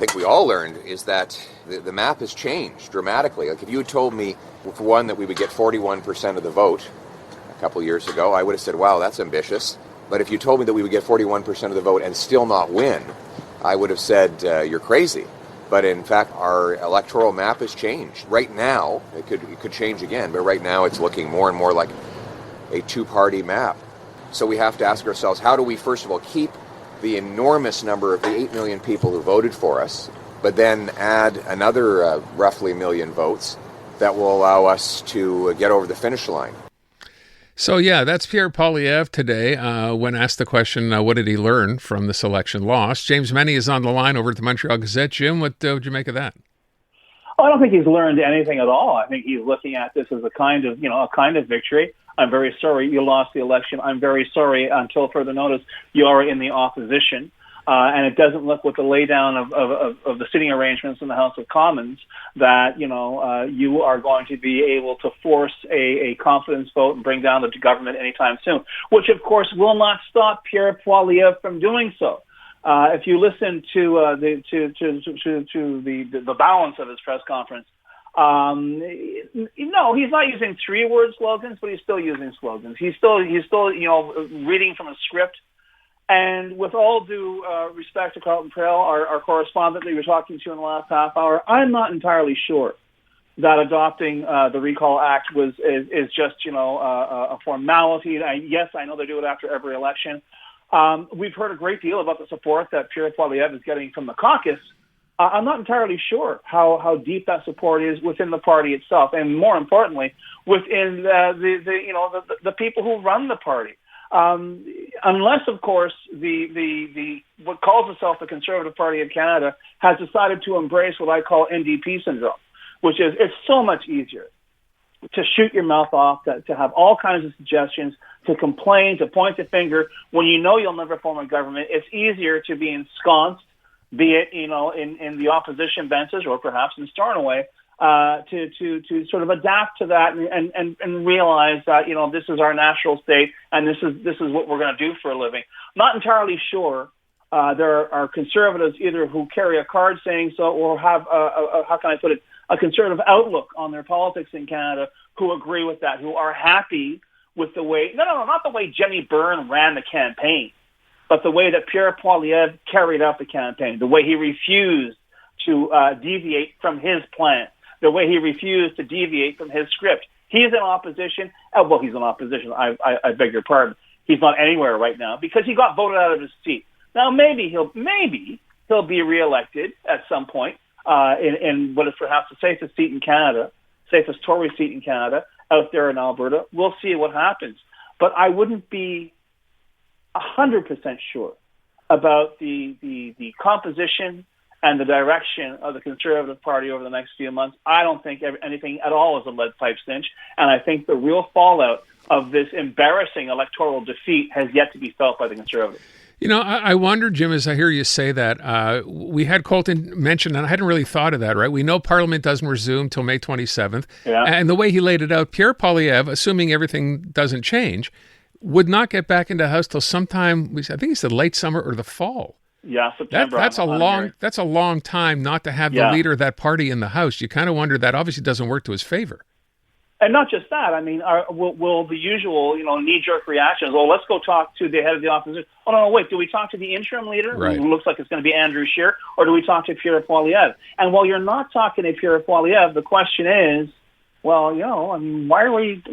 think we all learned is that the map has changed dramatically. Like if you had told me, for one, that we would get 41% of the vote a couple years ago, I would have said, wow, that's ambitious. But if you told me that we would get 41% of the vote and still not win, I would have said, you're crazy. But in fact, our electoral map has changed. Right now, it could change again, but right now it's looking more and more like a two-party map. So we have to ask ourselves, how do we, first of all, keep the enormous number of the 8 million people who voted for us, but then add another roughly million votes that will allow us to get over the finish line? So, yeah, that's Pierre Poilievre today when asked the question, what did he learn from this election loss? James Mennie is on the line over at the Montreal Gazette. Jim, what would you make of that? Oh, I don't think he's learned anything at all. I think he's looking at this as a kind of victory. I'm very sorry you lost the election. I'm very sorry, until further notice, you are in the opposition. And it doesn't look with the laydown of the sitting arrangements in the House of Commons that, you are going to be able to force a confidence vote and bring down the government anytime soon, which, of course, will not stop Pierre Poilievre from doing so. If you listen to the balance of his press conference, he's not using three-word slogans, but he's still using slogans. He's still reading from a script. And with all due respect to Carlton Trail, our correspondent that we were talking to in the last half hour, I'm not entirely sure that adopting the Recall Act is just a formality. Yes, I know they do it after every election. We've heard a great deal about the support that Pierre Poilievre is getting from the caucus. I'm not entirely sure how deep that support is within the party itself, and more importantly, within the people who run the party. Unless, of course, the what calls itself the Conservative Party of Canada has decided to embrace what I call NDP syndrome, which is it's so much easier to shoot your mouth off, to have all kinds of suggestions, to complain, to point the finger when you know you'll never form a government. It's easier to be ensconced, be it in the opposition benches or perhaps in Stornoway, to sort of adapt to that and realize that this is our natural state and this is what we're going to do for a living. Not entirely sure there are conservatives either who carry a card saying so or have how can I put it, a conservative outlook on their politics in Canada who agree with that, who are happy with the way not the way Jenny Byrne ran the campaign, but the way that Pierre Poilievre carried out the campaign, the way he refused to deviate from his plan, the way he refused to deviate from his script. He's in opposition. He's in opposition. I beg your pardon. He's not anywhere right now because he got voted out of his seat. Now maybe he'll be reelected at some point in what is perhaps the safest seat in Canada, safest Tory seat in Canada out there in Alberta. We'll see what happens. But I wouldn't be 100% sure about the composition and the direction of the Conservative Party over the next few months. I don't think anything at all is a lead pipe cinch, and I think the real fallout of this embarrassing electoral defeat has yet to be felt by the Conservatives. I wonder, Jim, as I hear you say that, we had Colton mention, and I hadn't really thought of that, right? We know Parliament doesn't resume till May 27th, and the way he laid it out, Pierre Poilievre, assuming everything doesn't change, would not get back into House till sometime, I think he said late summer or the fall. Yeah, September. That's a long time not to have the leader of that party in the House. You kind of wonder that obviously doesn't work to his favor. And not just that. I mean, will the usual, knee-jerk reactions? Well, let's go talk to the head of the opposition. Oh no, wait. Do we talk to the interim leader, right, who looks like it's going to be Andrew Scheer, or do we talk to Pierre Poilievre? And while you're not talking to Pierre Poilievre, the question is, well, why are we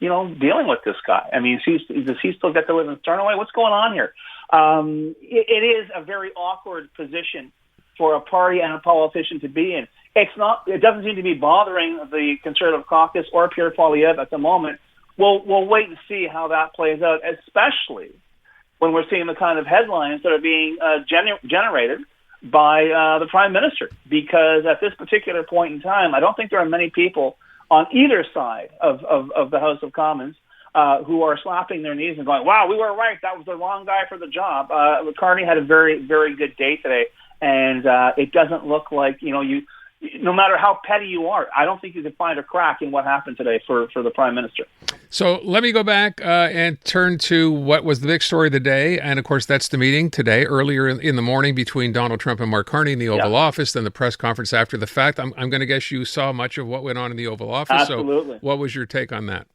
dealing with this guy? I mean, does he still get to live in Stornoway? What's going on here? It is a very awkward position for a party and a politician to be in. It doesn't seem to be bothering the Conservative caucus or Pierre Poilievre at the moment. We'll wait and see how that plays out, especially when we're seeing the kind of headlines that are being generated by the Prime Minister. Because at this particular point in time, I don't think there are many people on either side of the House of Commons who are slapping their knees and going, wow, we were right. That was the wrong guy for the job. Carney had a very, very good day today. And it doesn't look like, no matter how petty you are, I don't think you can find a crack in what happened today for the Prime Minister. So let me go back and turn to what was the big story of the day. And, of course, that's the meeting today, earlier in the morning between Donald Trump and Mark Carney in the Oval Office, then the press conference after the fact. I'm going to guess you saw much of what went on in the Oval Office. Absolutely. So what was your take on that?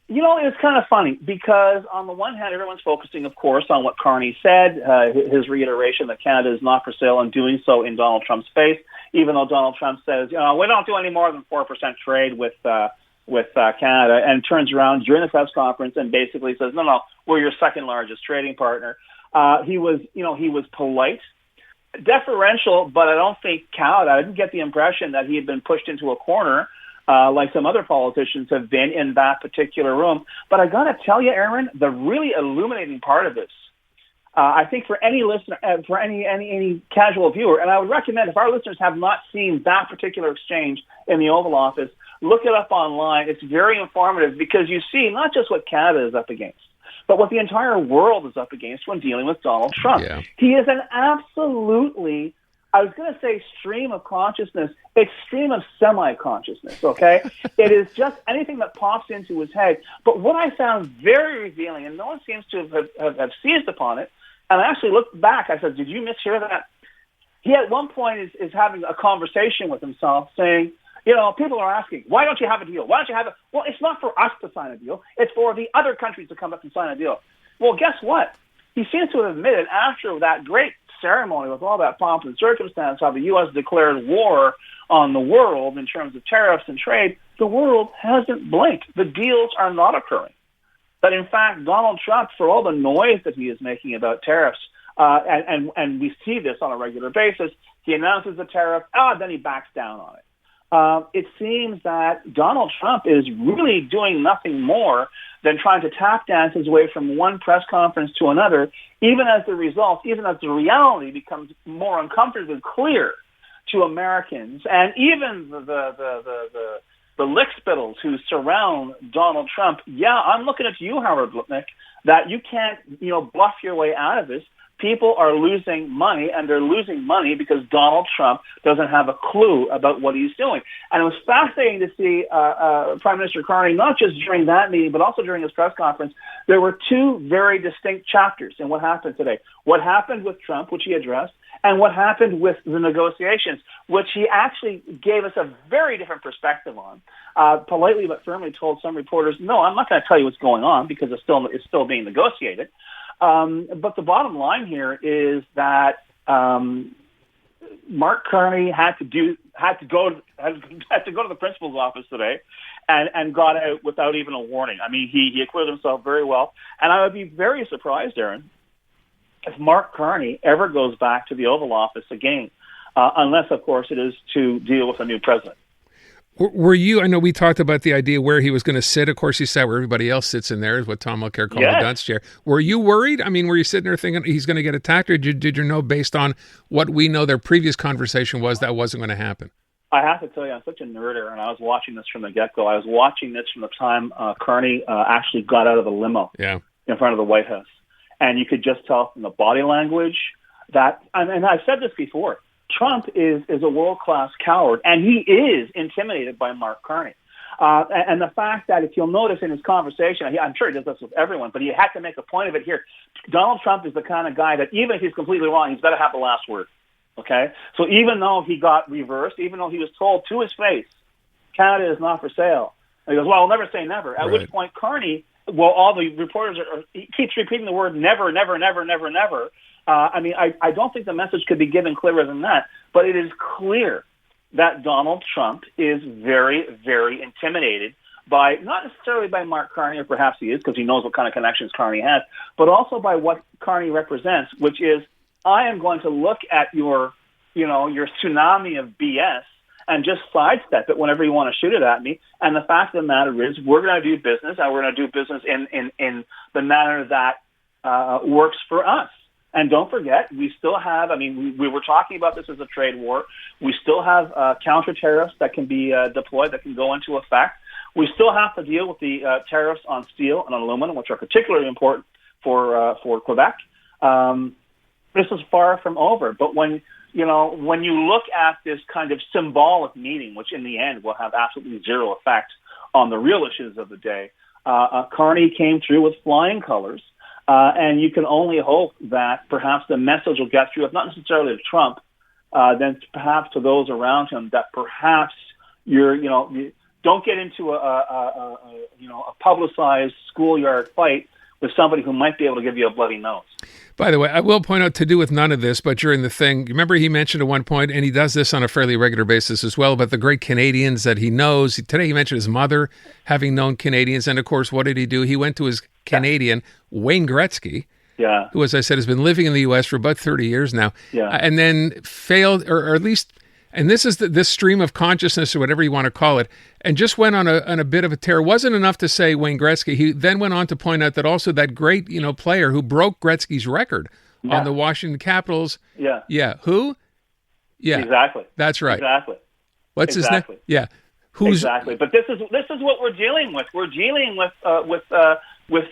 It's kind of funny because on the one hand, everyone's focusing, of course, on what Carney said, his reiteration that Canada is not for sale and doing so in Donald Trump's face, even though Donald Trump says, we don't do any more than 4% trade with Canada, and turns around during the press conference and basically says, no, we're your second largest trading partner. He was polite, deferential, but I don't think I didn't get the impression that he had been pushed into a corner like some other politicians have been in that particular room. But I got to tell you, Aaron, the really illuminating part of this, I think for any listener, for any casual viewer, and I would recommend if our listeners have not seen that particular exchange in the Oval Office, look it up online. It's very informative because you see not just what Canada is up against, but what the entire world is up against when dealing with Donald Trump. Yeah. He is an absolutely, I was going to say stream of consciousness, extreme of semi-consciousness, okay? It is just anything that pops into his head. But what I found very revealing, and no one seems to have seized upon it, and I actually looked back, I said, did you mishear that? He at one point is having a conversation with himself saying, people are asking, why don't you have a deal? Why don't you have a... Well, it's not for us to sign a deal. It's for the other countries to come up and sign a deal. Well, guess what? He seems to have admitted after that great ceremony with all that pomp and circumstance, how the U.S. declared war on the world in terms of tariffs and trade, the world hasn't blinked. The deals are not occurring. But in fact, Donald Trump, for all the noise that he is making about tariffs, and we see this on a regular basis, he announces a tariff, then he backs down on it. It seems that Donald Trump is really doing nothing more than trying to tap dance his way from one press conference to another, even as the reality becomes more uncomfortably clear to Americans, and even the lickspittles who surround Donald Trump. Yeah, I'm looking at you, Howard Lutnick, that you can't, bluff your way out of this. People are losing money, and they're losing money because Donald Trump doesn't have a clue about what he's doing. And it was fascinating to see Prime Minister Carney, not just during that meeting, but also during his press conference. There were two very distinct chapters in what happened today. What happened with Trump, which he addressed, and what happened with the negotiations, which he actually gave us a very different perspective on. Politely but firmly told some reporters, no, I'm not going to tell you what's going on because it's still being negotiated. But the bottom line here is that Mark Carney had to go to the principal's office today, and got out without even a warning. I mean, he acquitted himself very well, and I would be very surprised, Aaron, if Mark Carney ever goes back to the Oval Office again, unless, of course, it is to deal with a new president. Were you, I know we talked about the idea where he was going to sit. Of course, he sat where everybody else sits in there, is what Tom Mulcair called the dunce chair. Were you worried? I mean, were you sitting there thinking he's going to get attacked, or did you know, based on what we know their previous conversation was, that wasn't going to happen? I have to tell you, I'm such a nerder, and I was watching this from the get-go. I was watching this from the time Carney actually got out of the limo in front of the White House. And you could just tell from the body language that, and I've said this before, Trump is a world-class coward, and he is intimidated by Mark Carney. And the fact that, if you'll notice in his conversation, I'm sure he does this with everyone, but he had to make a point of it here. Donald Trump is the kind of guy that even if he's completely wrong, he's got to have the last word. Okay? So even though he got reversed, even though he was told to his face, Canada is not for sale, and he goes, well, I'll never say never, at which point Carney, well, all the reporters he keeps repeating the word never, never, never, never, never. I don't think the message could be given clearer than that, but it is clear that Donald Trump is very, very intimidated by, not necessarily by Mark Carney, or perhaps he is because he knows what kind of connections Carney has, but also by what Carney represents, which is, I am going to look at your tsunami of BS and just sidestep it whenever you want to shoot it at me. And the fact of the matter is, we're going to do business, and we're going to do business in the manner that works for us. And don't forget, we still have, we were talking about this as a trade war. We still have counter tariffs that can be deployed, that can go into effect. We still have to deal with the tariffs on steel and on aluminum, which are particularly important for Quebec. This is far from over. But when when you look at this kind of symbolic meeting, which in the end will have absolutely zero effect on the real issues of the day, Carney came through with flying colors, and you can only hope that perhaps the message will get through, if not necessarily to Trump, then perhaps to those around him, that perhaps you don't get into a publicized schoolyard fight with somebody who might be able to give you a bloody nose. By the way, I will point out, to do with none of this, but during the thing, remember he mentioned at one point, and he does this on a fairly regular basis as well, about the great Canadians that he knows. Today he mentioned his mother having known Canadians, and of course, what did he do? He went to his Canadian, Wayne Gretzky, who, as I said, has been living in the U.S. for about 30 years now, and then failed, or at least, and this is this stream of consciousness, or whatever you want to call it, and just went on a bit of a tear. It wasn't enough to say Wayne Gretzky. He then went on to point out that also that great, player who broke Gretzky's record on the Washington Capitals. Who? Exactly. That's right. Exactly. What's his name? Who's exactly? But this is what we're dealing with. We're dealing with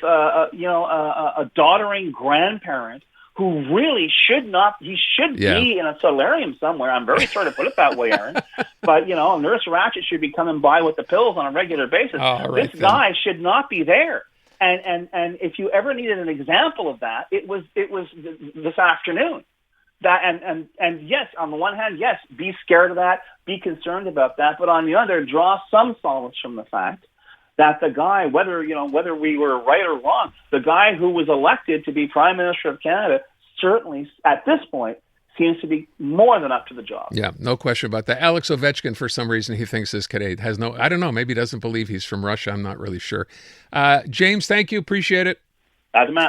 a doddering grandparent who really should not. He should be in a solarium somewhere. I'm very sorry to put it that way, Aaron. But Nurse Ratched should be coming by with the pills on a regular basis. This guy should not be there. And if you ever needed an example of that, it was this afternoon. That and yes, on the one hand, yes, be scared of that, be concerned about that, but on the other, draw some solace from the fact that the guy, whether we were right or wrong, the guy who was elected to be Prime Minister of Canada certainly at this point seems to be more than up to the job. Yeah, no question about that. Alex Ovechkin, for some reason, he thinks is Canadian. I don't know, maybe he doesn't believe he's from Russia. I'm not really sure. James, thank you. Appreciate it. As a man.